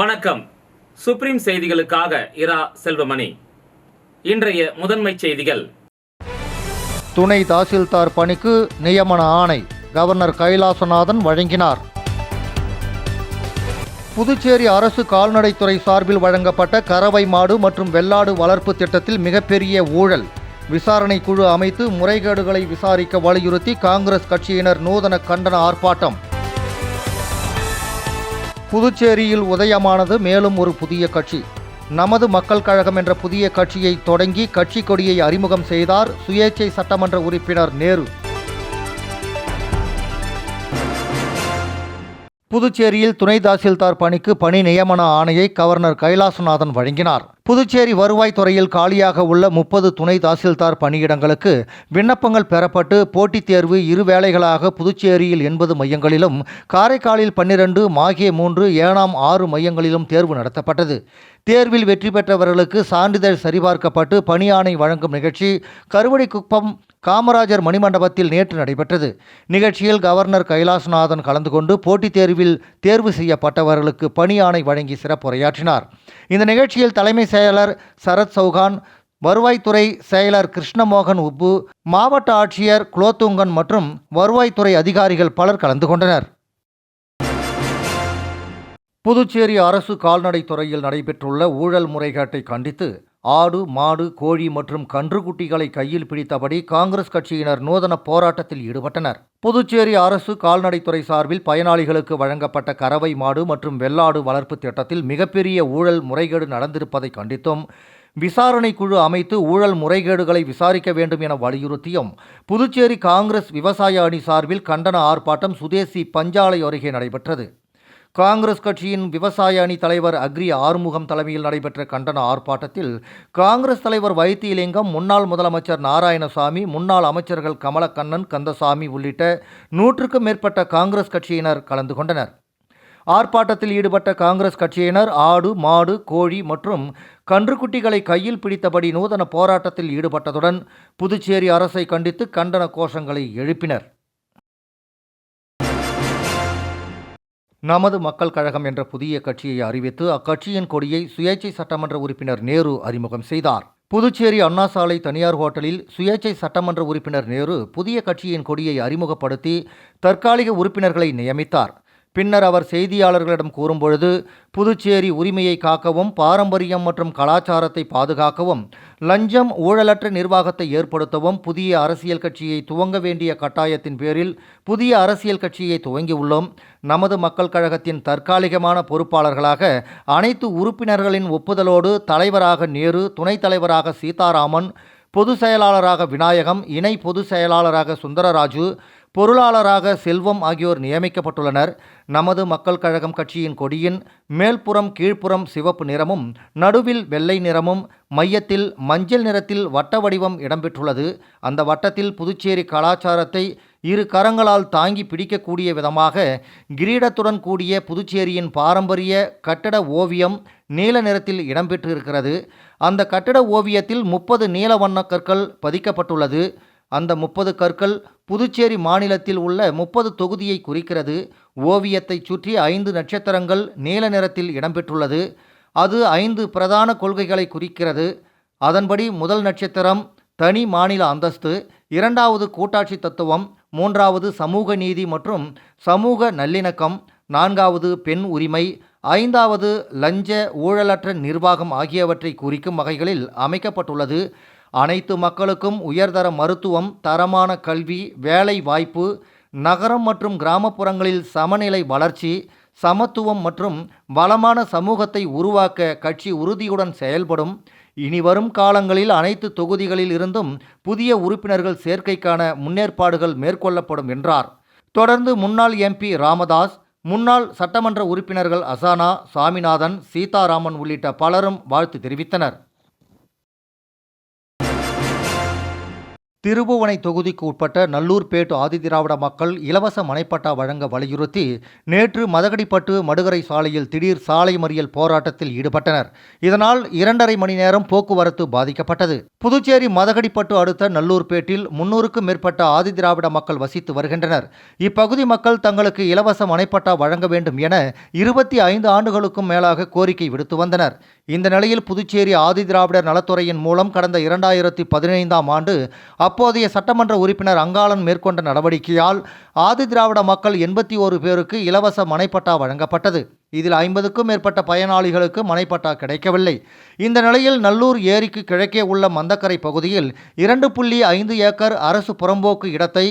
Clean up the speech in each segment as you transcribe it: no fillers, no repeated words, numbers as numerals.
வணக்கம். சுப்ரீம் செய்திகளுக்காக இரா செல்வமணி. இன்றைய முதன்மை செய்திகள். துணை தாசில்தார் பணிக்கு நியமன ஆணை கவர்னர் கைலாசநாதன் வழங்கினார். புதுச்சேரி அரசு கால்நடைத்துறை சார்பில் வழங்கப்பட்ட கறவை மாடு மற்றும் வெள்ளாடு வளர்ப்பு திட்டத்தில் மிகப்பெரிய ஊழல். விசாரணை குழு அமைத்து முறைகேடுகளை விசாரிக்க வலியுறுத்தி காங்கிரஸ் கட்சியினர் நூதன கண்டன ஆர்ப்பாட்டம். புதுச்சேரியில் உதயமானது மேலும் ஒரு புதிய கட்சி. நமது மக்கள் கழகம் என்ற புதிய கட்சியை தொடங்கி கட்சி கொடியை அறிமுகம் செய்தார் சுயேட்சை சட்டமன்ற உறுப்பினர் நேரு. புதுச்சேரியில் துணை தாசில்தார் பணிக்கு பணி நியமன ஆணையை கவர்னர் கைலாசநாதன் வழங்கினார். புதுச்சேரி வருவாய்த்துறையில் காலியாக உள்ள 30 துணை தாசில்தார் பணியிடங்களுக்கு விண்ணப்பங்கள் பெறப்பட்டு போட்டித் தேர்வு 2 வேளைகளாக புதுச்சேரியில் 80 மையங்களிலும், காரைக்காலில் 12, மாஹே 3, ஏனாம் 6 மையங்களிலும் தேர்வு நடத்தப்பட்டது. தேர்வில் வெற்றி பெற்றவர்களுக்கு சான்றிதழ் சரிபார்க்கப்பட்டு பணி ஆணை வழங்கும் நிகழ்ச்சி கருவடிக்குப்பம் காமராஜர் மணிமண்டபத்தில் நேற்று நடைபெற்றது. நிகழ்ச்சியில் கவர்னர் கைலாசநாதன் கலந்து கொண்டு போட்டித் தேர்வில் தேர்வு செய்யப்பட்டவர்களுக்கு பணி ஆணை வழங்கி சிறப்புரையாற்றினார். இந்த நிகழ்ச்சியில் தலைமை செயலர் சரத் சௌகான், வருவாய்த்துறை செயலர் கிருஷ்ணமோகன் உப்பு, மாவட்ட ஆட்சியர் குலோத்துங்கன் மற்றும் வருவாய்த்துறை அதிகாரிகள் பலர் கலந்து கொண்டனர். புதுச்சேரி அரசு கால்நடைத்துறையில் நடைபெற்றுள்ள ஊழல் முறைகேட்டை கண்டித்து ஆடு, மாடு, கோழி மற்றும் கன்றுக்குட்டிகளை கையில் பிடித்தபடி காங்கிரஸ் கட்சியினர் நூதன போராட்டத்தில் ஈடுபட்டனர். புதுச்சேரி அரசு கால்நடைத்துறை சார்பில் பயனாளிகளுக்கு வழங்கப்பட்ட கறவை மாடு மற்றும் வெள்ளாடு வளர்ப்பு திட்டத்தில் மிகப்பெரிய ஊழல் முறைகேடு நடந்திருப்பதை கண்டித்தும், விசாரணை குழு அமைத்து ஊழல் முறைகேடுகளை விசாரிக்க வேண்டும் என வலியுறுத்தியும் புதுச்சேரி காங்கிரஸ் விவசாய அணி சார்பில் கண்டன ஆர்ப்பாட்டம் சுதேசி பஞ்சாலை அருகே நடைபெற்றது. காங்கிரஸ் கட்சியின் விவசாய அணி தலைவர் அக்ரி ஆறுமுகம் தலைமையில் நடைபெற்ற கண்டன ஆர்ப்பாட்டத்தில் காங்கிரஸ் தலைவர் வைத்தியலிங்கம், முன்னாள் முதலமைச்சர் நாராயணசாமி, முன்னாள் அமைச்சர்கள் கமலக்கண்ணன், கந்தசாமி உள்ளிட்ட 100க்கும் மேற்பட்ட காங்கிரஸ் கட்சியினர் கலந்து கொண்டனர். ஆர்ப்பாட்டத்தில் ஈடுபட்ட காங்கிரஸ் கட்சியினர் ஆடு, மாடு, கோழி மற்றும் கன்றுக்குட்டிகளை கையில் பிடித்தபடி நூதன போராட்டத்தில் ஈடுபட்டதுடன் புதுச்சேரி அரசை கண்டித்து கண்டன கோஷங்களை எழுப்பினர். நமது மக்கள் கழகம் என்ற புதிய கட்சியை அறிவித்து அக்கட்சியின் கொடியை சுயேட்சை சட்டமன்ற உறுப்பினர் நேரு அறிமுகம் செய்தார். புதுச்சேரி அண்ணா சாலை தனியார் ஹோட்டலில் சுயேட்சை சட்டமன்ற உறுப்பினர் நேரு புதிய கட்சியின் கொடியை அறிமுகப்படுத்தி தற்காலிக உறுப்பினர்களை நியமித்தார். பின்னர் அவர் செய்தியாளர்களிடம் கூறும்பொழுது, புதுச்சேரி உரிமையை காக்கவும், பாரம்பரியம் மற்றும் கலாச்சாரத்தை பாதுகாக்கவும், லஞ்சம் ஊழலற்ற நிர்வாகத்தை ஏற்படுத்தவும் புதிய அரசியல் கட்சியை துவங்க வேண்டிய கட்டாயத்தின் பேரில் புதிய அரசியல் கட்சியை துவங்கியுள்ளோம். நமது மக்கள் கழகத்தின் தற்காலிகமான பொறுப்பாளர்களாக அனைத்து உறுப்பினர்களின் ஒப்புதலோடு தலைவராக நேரு, துணைத் தலைவராக சீதாராமன், பொதுச் செயலாளராக விநாயகம், இணை பொதுச் செயலாளராக சுந்தரராஜு, பொருளாளராக செல்வம் ஆகியோர் நியமிக்கப்பட்டுள்ளனர். நமது மக்கள் கழகம் கட்சியின் கொடியின் மேல்புறம் கீழ்ப்புறம் சிவப்பு நிறமும், நடுவில் வெள்ளை நிறமும், மையத்தில் மஞ்சள் நிறத்தில் வட்ட வடிவம் இடம்பெற்றுள்ளது. அந்த வட்டத்தில் புதுச்சேரி கலாச்சாரத்தை 2 கரங்களால் தாங்கி பிடிக்கக்கூடிய விதமாக கிரீடத்துடன் கூடிய புதுச்சேரியின் பாரம்பரிய கட்டட ஓவியம் நீல நிறத்தில் இடம்பெற்றிருக்கிறது. அந்த கட்டட ஓவியத்தில் 30 நீல வண்ண கற்கள் பதிக்கப்பட்டுள்ளது. அந்த 30 கற்கள் புதுச்சேரி மாநிலத்தில் உள்ள 30 தொகுதியை குறிக்கிறது. ஓவியத்தை சுற்றி 5 நட்சத்திரங்கள் நீல நிறத்தில் இடம்பெற்றுள்ளது. அது 5 பிரதான கொள்கைகளை குறிக்கிறது. அதன்படி முதல் நட்சத்திரம் தனி மாநில அந்தஸ்து, 2வது கூட்டாட்சி தத்துவம், 3வது சமூக நீதி மற்றும் சமூக நல்லிணக்கம், 4வது பெண் உரிமை, 5வது லஞ்ச ஊழலற்ற நிர்வாகம் ஆகியவற்றை குறிக்கும் வகைகளில் அமைக்கப்பட்டுள்ளது. அனைத்து மக்களுக்கும் உயர்தர மருத்துவம், தரமான கல்வி, வேலை வாய்ப்பு, நகரம் மற்றும் கிராமப்புறங்களில் சமநிலை வளர்ச்சி, சமத்துவம் மற்றும் வளமான சமூகத்தை உருவாக்க கட்சி உறுதியுடன் செயல்படும். இனிவரும் காலங்களில் அனைத்து தொகுதிகளில் இருந்தும் புதிய உறுப்பினர்கள் சேர்க்கைக்கான முன்னேற்பாடுகள் மேற்கொள்ளப்படும் என்றார். தொடர்ந்து முன்னாள் எம்பி ராமதாஸ், முன்னாள் சட்டமன்ற உறுப்பினர்கள் அசானா, சாமிநாதன், சீதாராமன் உள்ளிட்ட பலரும் வாழ்த்து தெரிவித்தனர். திருபுவனை தொகுதிக்கு உட்பட்ட நல்லூர்பேட் ஆதிதிராவிட மக்கள் இலவச மனைப்பட்டா வழங்க வலியுறுத்தி நேற்று மதகடிப்பட்டு மடுகரை சாலையில் திடீர் சாலை மறியல் போராட்டத்தில் ஈடுபட்டனர். இதனால் 2.5 மணி நேரம் போக்குவரத்து பாதிக்கப்பட்டது. புதுச்சேரி மதகடிப்பட்டு அடுத்த நல்லூர்பேட்டில் 300க்கும் மேற்பட்ட ஆதிதிராவிட மக்கள் வசித்து வருகின்றனர். இப்பகுதி மக்கள் தங்களுக்கு இலவச மனைப்பட்டா வழங்க வேண்டும் என 25 ஆண்டுகளுக்கும் மேலாக கோரிக்கை விடுத்து வந்தனர். இந்த நிலையில் புதுச்சேரி ஆதிதிராவிடர் நலத்துறையின் மூலம் கடந்த 2015ஆம் ஆண்டு அப்போதைய சட்டமன்ற உறுப்பினர் அங்காளன் மேற்கொண்ட நடவடிக்கையால் ஆதிதிராவிட மக்கள் 81 பேருக்கு இலவச மனைப்பட்டா வழங்கப்பட்டது. இதில் 50க்கும் மேற்பட்ட பயனாளிகளுக்கு மனைப்பட்டா கிடைக்கவில்லை. இந்த நிலையில் நல்லூர் ஏரிக்கு கிழக்கே உள்ள மந்தக்கரை பகுதியில் 2.5 ஏக்கர் அரசு புறம்போக்கு இடத்தை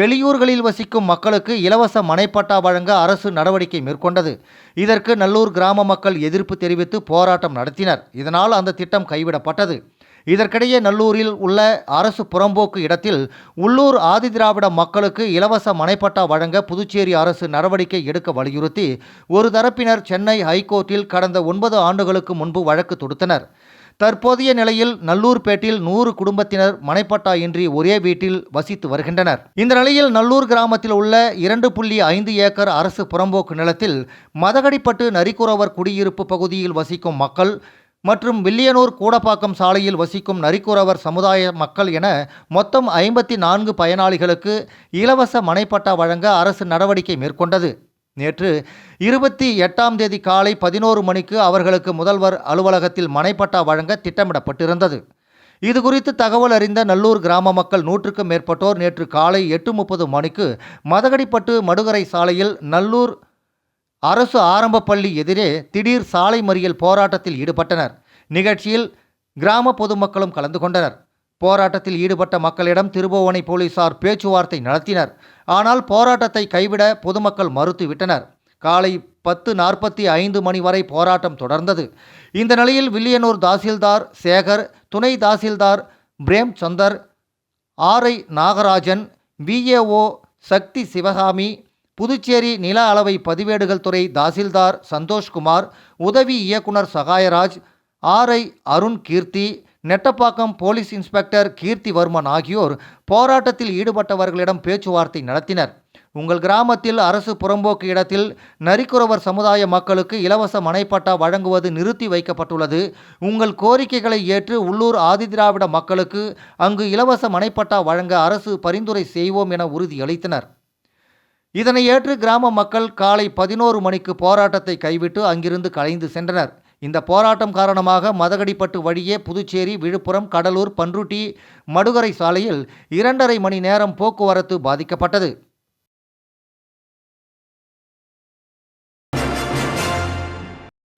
வெளியூர்களில் வசிக்கும் மக்களுக்கு இலவச மனைப்பட்டா வழங்க அரசு நடவடிக்கை மேற்கொண்டது. இதற்கு நல்லூர் கிராம மக்கள் எதிர்ப்பு தெரிவித்து போராட்டம் நடத்தினர். இதனால் அந்த திட்டம் கைவிடப்பட்டது. இதற்கிடையே நல்லூரில் உள்ள அரசு புறம்போக்கு இடத்தில் உள்ளூர் ஆதிதிராவிட மக்களுக்கு இலவச மனைப்பட்டா வழங்க புதுச்சேரி அரசு நடவடிக்கை எடுக்க வலியுறுத்தி ஒரு தரப்பினர் சென்னை ஹைகோர்ட்டில் கடந்த 9 ஆண்டுகளுக்கு முன்பு வழக்கு தொடுத்தனர். தற்போதைய நிலையில் நல்லூர்பேட்டில் 100 குடும்பத்தினர் மனைப்பட்டா இன்றி ஒரே வீட்டில் வசித்து வருகின்றனர். இந்த நிலையில் நல்லூர் கிராமத்தில் உள்ள 2.5 ஏக்கர் அரசு புறம்போக்கு நிலத்தில் மதகடிப்பட்டு நரிக்குறவர் குடியிருப்பு பகுதியில் வசிக்கும் மக்கள் மற்றும் வில்லியனூர் கூடப்பாக்கம் சாலையில் வசிக்கும் நரிக்குறவர் சமுதாய மக்கள் என மொத்தம் 54 பயனாளிகளுக்கு இலவச மனைப்பட்டா வழங்க அரசு நடவடிக்கை மேற்கொண்டது. நேற்று 28ஆம் தேதி காலை 11 மணிக்கு அவர்களுக்கு முதல்வர் அலுவலகத்தில் மனைப்பட்டா வழங்க திட்டமிடப்பட்டிருந்தது. இதுகுறித்து தகவல் அறிந்த நல்லூர் கிராம மக்கள் 100க்கும் மேற்பட்டோர் நேற்று காலை 8:30 மணிக்கு மதகடிப்பட்டு மடுகரை சாலையில் நல்லூர் அரசு ஆரம்ப பள்ளி எதிரே திடீர் சாலை மறியல் போராட்டத்தில் ஈடுபட்டனர். நிகழ்ச்சியில் கிராம பொதுமக்களும் கலந்து கொண்டனர். போராட்டத்தில் ஈடுபட்ட மக்களிடம் திருபுவனை போலீசார் பேச்சுவார்த்தை நடத்தினர். ஆனால் போராட்டத்தை கைவிட பொதுமக்கள் மறுத்துவிட்டனர். காலை 10:45 மணி வரை போராட்டம் தொடர்ந்தது. இந்த நிலையில் வில்லியனூர் தாசில்தார் சேகர், துணை தாசில்தார் பிரேம்சந்தர், ஆர்ஐ நாகராஜன், விஏஓ சக்தி சிவகாமி, புதுச்சேரி நில அளவை பதிவேடுகள் துறை தாசில்தார் சந்தோஷ்குமார், உதவி இயக்குனர் சகாயராஜ், ஆர்ஐ அருண் கீர்த்தி, நெட்டப்பாக்கம் போலீஸ் இன்ஸ்பெக்டர் கீர்த்திவர்மன் ஆகியோர் போராட்டத்தில் ஈடுபட்டவர்களிடம் பேச்சுவார்த்தை நடத்தினர். உங்கள் கிராமத்தில் அரசு புறம்போக்கு இடத்தில் நரிக்குறவர் சமுதாய மக்களுக்கு இலவச மனைப்பட்டா வழங்குவது நிறுத்தி வைக்கப்பட்டுள்ளது. உங்கள் கோரிக்கைகளை ஏற்று உள்ளூர் ஆதிதிராவிட மக்களுக்கு அங்கு இலவச மனைப்பட்டா வழங்க அரசு பரிந்துரை செய்வோம் என உறுதியளித்தனர். இதனை ஏற்று கிராம மக்கள் காலை 11 மணிக்கு போராட்டத்தை கைவிட்டு அங்கிருந்து கலைந்து சென்றனர். இந்த போராட்டம் காரணமாக மதகடிப்பட்டு வழியே புதுச்சேரி, விழுப்புரம், கடலூர், பன்ருட்டி, மடுகரை சாலையில் 2.5 மணி நேரம் போக்குவரத்து பாதிக்கப்பட்டது.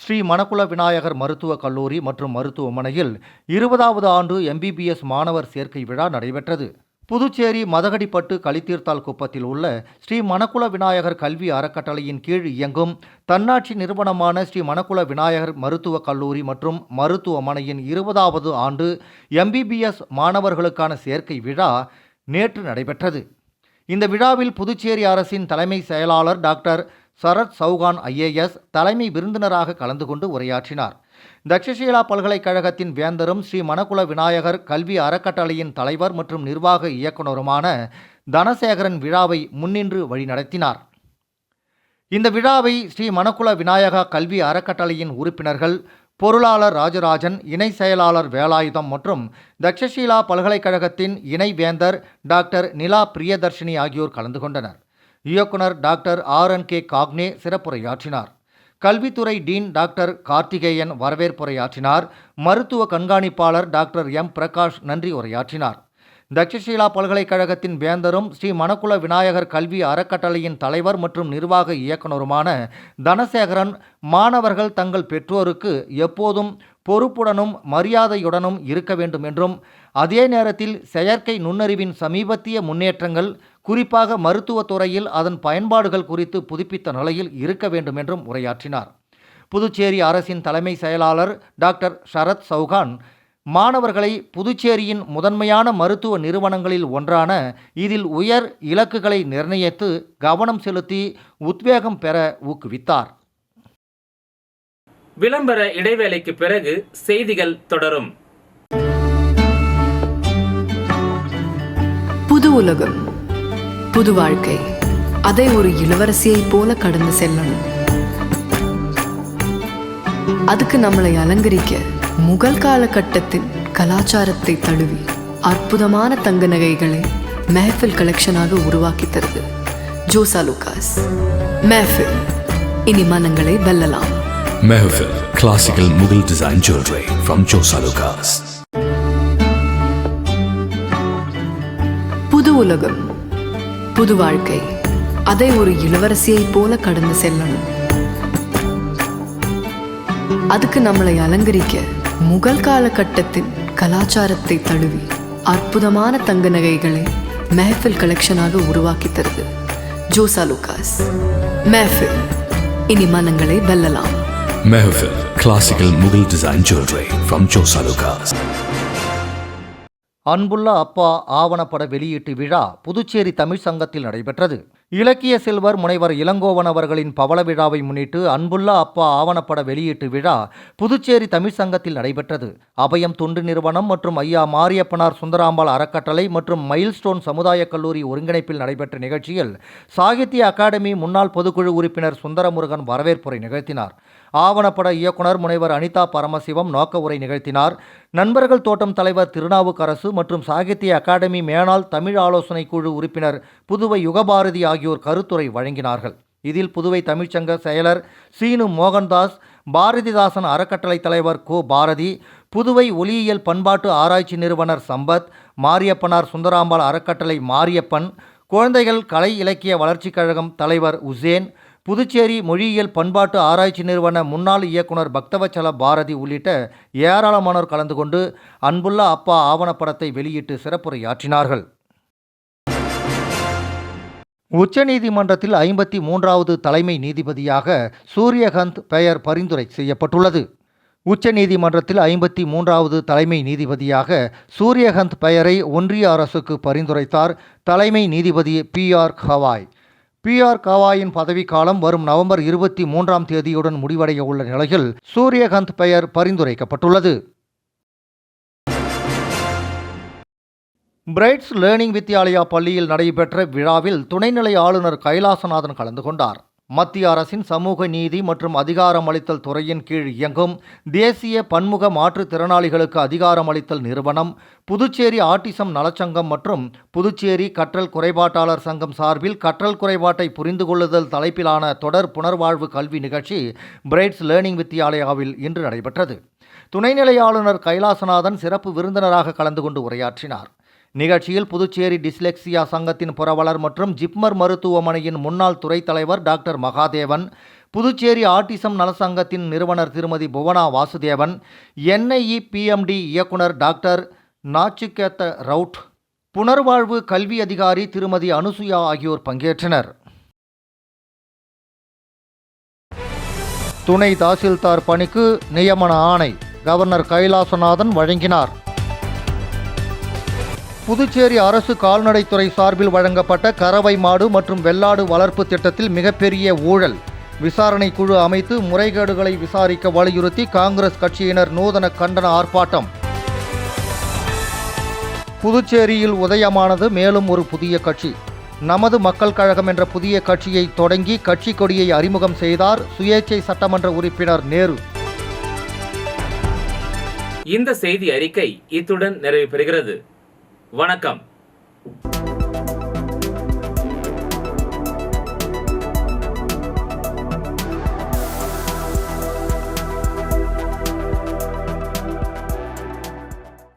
ஸ்ரீ மணக்குள விநாயகர் மருத்துவக் கல்லூரி மற்றும் மருத்துவமனையில் 20வது ஆண்டு MBBS மாணவர் சேர்க்கை விழா நடைபெற்றது. புதுச்சேரி மதகடிப்பட்டு களித்தீர்த்தால் குப்பத்தில் உள்ள ஸ்ரீ மணக்குள விநாயகர் கல்வி அறக்கட்டளையின் கீழ் இயங்கும் தன்னாட்சி நிறுவனமான ஸ்ரீ மணக்குள விநாயகர் மருத்துவக் கல்லூரி மற்றும் மருத்துவமனையின் 20வது ஆண்டு MBBS மாணவர்களுக்கான சேர்க்கை விழா நேற்று நடைபெற்றது. இந்த விழாவில் புதுச்சேரி அரசின் தலைமை செயலாளர் டாக்டர் சரத் சௌகான் IAS தலைமை விருந்தினராக கலந்து கொண்டு உரையாற்றினார். தக்ஷஷீலா பல்கலைக்கழகத்தின் வேந்தரும் ஸ்ரீ மணக்குள விநாயகர் கல்வி அறக்கட்டளையின் தலைவர் மற்றும் நிர்வாக இயக்குநருமான தனசேகரன் விழாவை முன்னின்று வழிநடத்தினார். இந்த விழாவை ஸ்ரீ மணக்குள விநாயகா கல்வி அறக்கட்டளையின் உறுப்பினர்கள், பொருளாளர் ராஜராஜன், இணை செயலாளர் வேலாயுதம் மற்றும் தக்ஷஷீலா பல்கலைக்கழகத்தின் இணை வேந்தர் டாக்டர் நிலா பிரியதர்ஷினி ஆகியோர் கலந்து கொண்டனர். இயக்குனர் டாக்டர் RNK காக்னே சிறப்புரையாற்றினார். கல்வித்துறை டீன் டாக்டர் கார்த்திகேயன் வரவேற்புரையாற்றினார். மருத்துவ கண்காணிப்பாளர் டாக்டர் M பிரகாஷ் நன்றி உரையாற்றினார். தக்ஷஷீலா பல்கலைக்கழகத்தின் வேந்தரும் ஸ்ரீ மணக்குள விநாயகர் கல்வி அறக்கட்டளையின் தலைவர் மற்றும் நிர்வாக இயக்குநருமான தனசேகரன் மாணவர்கள் தங்கள் பெற்றோருக்கு எப்போதும் பொறுப்புடனும் மரியாதையுடனும் இருக்க வேண்டும் என்றும், அதே நேரத்தில் செயற்கை நுண்ணறிவின் சமீபத்திய முன்னேற்றங்கள் குறிப்பாக மருத்துவத்துறையில் அதன் பயன்பாடுகள் குறித்து புதுப்பித்த நிலையில் இருக்க வேண்டும் என்றும் உரையாற்றினார். புதுச்சேரி அரசின் தலைமை செயலாளர் டாக்டர் சரத் சௌகான் மாணவர்களை புதுச்சேரியின் முதன்மையான மருத்துவ நிறுவனங்களில் ஒன்றான இதில் உயர் இலக்குகளை நிர்ணயித்து கவனம் செலுத்தி உத்வேகம் பெற ஊக்குவித்தார். விளம்பர இடைவேளைக்கு பிறகு செய்திகள் தொடரும். உலகம், புது வாழ்க்கை, அதை ஒரு இளவரசியைப் போல கடந்து செல்லணும். அதுக்கு நம்மளை அலங்கரிக்க முகல் காலகட்டத்தின் கலாச்சாரத்தை தழுவி அற்புதமான தங்க நகைகளை மெஹஃபில் கலெக்ஷனாக உருவாக்கி தருது ஜோசா லூகாஸ். மெஹஃபில், இனி மனங்களை வெல்லலாம். Mehfil, classical Mughal design jewelry from Josa Lucas. புது உலகம், புது வாழ்க்கை, அதை ஒரு இளவரசியைப் போல கடந்து செல்லணும். அதுக்கு நம்மளை அலங்கரிக்க முகல் காலகட்டத்தின் கலாச்சாரத்தை தழுவி அற்புதமான தங்க நகைகளை மெஹஃபில் கலெக்ஷனாக உருவாக்கி தருது ஜோசா லூகாஸ். மெஹஃபில், இனி மனங்களை வெல்லலாம். Mehfil, classical Mughal design jewelry from Josa Lucas. அன்புள்ள அப்பா ஆவணப்பட வெளியீட்டு விழா புதுச்சேரி தமிழ் சங்கத்தில் நடைபெற்றது. இலக்கிய செல்வர் முனைவர் இளங்கோவன் அவர்களின் பவள விழாவை முன்னிட்டு அன்புள்ள அப்பா ஆவணப்பட வெளியீட்டு விழா புதுச்சேரி தமிழ் சங்கத்தில் நடைபெற்றது. அபயம் தொண்டு நிறுவனம் மற்றும் ஐயா மாரியப்பனார் சுந்தராம்பாள் அறக்கட்டளை மற்றும் மைல்ஸ்டோன் சமுதாய கல்லூரி ஒருங்கிணைப்பில் நடைபெற்ற நிகழ்ச்சியில் சாகித்ய அகாடமி முன்னாள் பொதுக்குழு உறுப்பினர் சுந்தரமுருகன் வரவேற்புரை நிகழ்த்தினார். ஆவணப்பட இயக்குனர் முனைவர் அனிதா பரமசிவம் நோக்க உரை நிகழ்த்தினார். நண்பர்கள் தோட்டம் தலைவர் திருநாவுக்கரசு மற்றும் சாகித்ய அகாடமி மேனாள் தமிழ் ஆலோசனை குழு உறுப்பினர் புதுவை யுகபாரதி ஆகியோர் கருத்துரை வழங்கினார்கள். இதில் புதுவை தமிழ்ச்சங்க செயலர் சீனு மோகன்தாஸ், பாரதிதாசன் அறக்கட்டளை தலைவர் கோ பாரதி, புதுவை ஒலியியல் பண்பாட்டு ஆராய்ச்சி நிறுவனர் சம்பத், மாரியப்பனார் சுந்தராம்பாள் அறக்கட்டளை மாரியப்பன், குழந்தைகள் கலை இலக்கிய வளர்ச்சிக் கழகம் தலைவர் உசேன், புதுச்சேரி மொழியியல் பண்பாட்டு ஆராய்ச்சி நிறுவன முன்னாள் இயக்குனர் பக்தவச்சல பாரதி உள்ளிட்ட ஏராளமானோர் கலந்து கொண்டு அன்புள்ள அப்பா ஆவணப்படத்தை வெளியிட்டு சிறப்புரையாற்றினார்கள். உச்சநீதிமன்றத்தில் 53வது தலைமை நீதிபதியாக சூரியகாந்த் பெயர் பரிந்துரை செய்யப்பட்டுள்ளது. உச்சநீதிமன்றத்தில் 53வது தலைமை நீதிபதியாக சூரியகாந்த் பெயரை ஒன்றிய அரசுக்கு பரிந்துரைத்தார் தலைமை நீதிபதி பி.ஆர். கவாய். பி.ஆர். கவாயின் பதவிக்காலம் வரும் நவம்பர் 23ஆம் தேதியுடன் முடிவடைய உள்ள நிலையில் சூரியகாந்த் பெயர் பரிந்துரைக்கப்பட்டுள்ளது. பிரைட்ஸ் லேர்னிங் வித்யாலயா பள்ளியில் நடைபெற்ற விழாவில் துணைநிலை ஆளுநர் கைலாசநாதன் கலந்து கொண்டார். மத்திய அரசின் சமூக நீதி மற்றும் அதிகாரமளித்தல் துறையின் கீழ் இயங்கும் தேசிய பன்முக மாற்றுத்திறனாளிகளுக்கு அதிகாரமளித்தல் நிறுவனம், புதுச்சேரி ஆட்டிசம் நலச்சங்கம் மற்றும் புதுச்சேரி கற்றல் குறைபாட்டாளர் சங்கம் சார்பில் கற்றல் குறைபாட்டை புரிந்து கொள்ளுதல் தலைப்பிலான தொடர் புனர்வாழ்வு கல்வி நிகழ்ச்சி பிரைட்ஸ் லேர்னிங் வித்யாலயாவில் இன்று நடைபெற்றது. துணைநிலை ஆளுநர் கைலாசநாதன் சிறப்பு விருந்தினராக கலந்து கொண்டு உரையாற்றினார். நிகழ்ச்சியில் புதுச்சேரி டிஸ்லெக்சியா சங்கத்தின் புரவலர் மற்றும் ஜிப்மர் மருத்துவமனையின் முன்னாள் துறை தலைவர் டாக்டர் மகாதேவன், புதுச்சேரி ஆட்டிசம் நலசங்கத்தின் நிறுவனர் திருமதி புவனா வாசுதேவன், NIE PMD இயக்குனர் டாக்டர் நாச்சிகேத்த ரவுட், புனர்வாழ்வு கல்வி அதிகாரி திருமதி அனுசுயா ஆகியோர் பங்கேற்றனர். துணை தாசில்தார் பணிக்கு நியமன ஆணை கவர்னர் கைலாசநாதன் வழங்கினார். புதுச்சேரி அரசு கால்நடைத்துறை சார்பில் வழங்கப்பட்ட கறவை மாடு மற்றும் வெள்ளாடு வளர்ப்பு திட்டத்தில் மிகப்பெரிய ஊழல், விசாரணை குழு அமைத்து முறைகேடுகளை விசாரிக்க வலியுறுத்தி காங்கிரஸ் கட்சியினர் நூதன கண்டன ஆர்ப்பாட்டம். புதுச்சேரியில் உதயமானது மேலும் ஒரு புதிய கட்சி. நமது மக்கள் கழகம் என்ற புதிய கட்சியை தொடங்கி கட்சி கொடியை அறிமுகம் செய்தார் சுயேட்சை சட்டமன்ற உறுப்பினர் நேரு. இந்த செய்தி அறிக்கை இத்துடன் நிறைவு பெறுகிறது. வணக்கம்.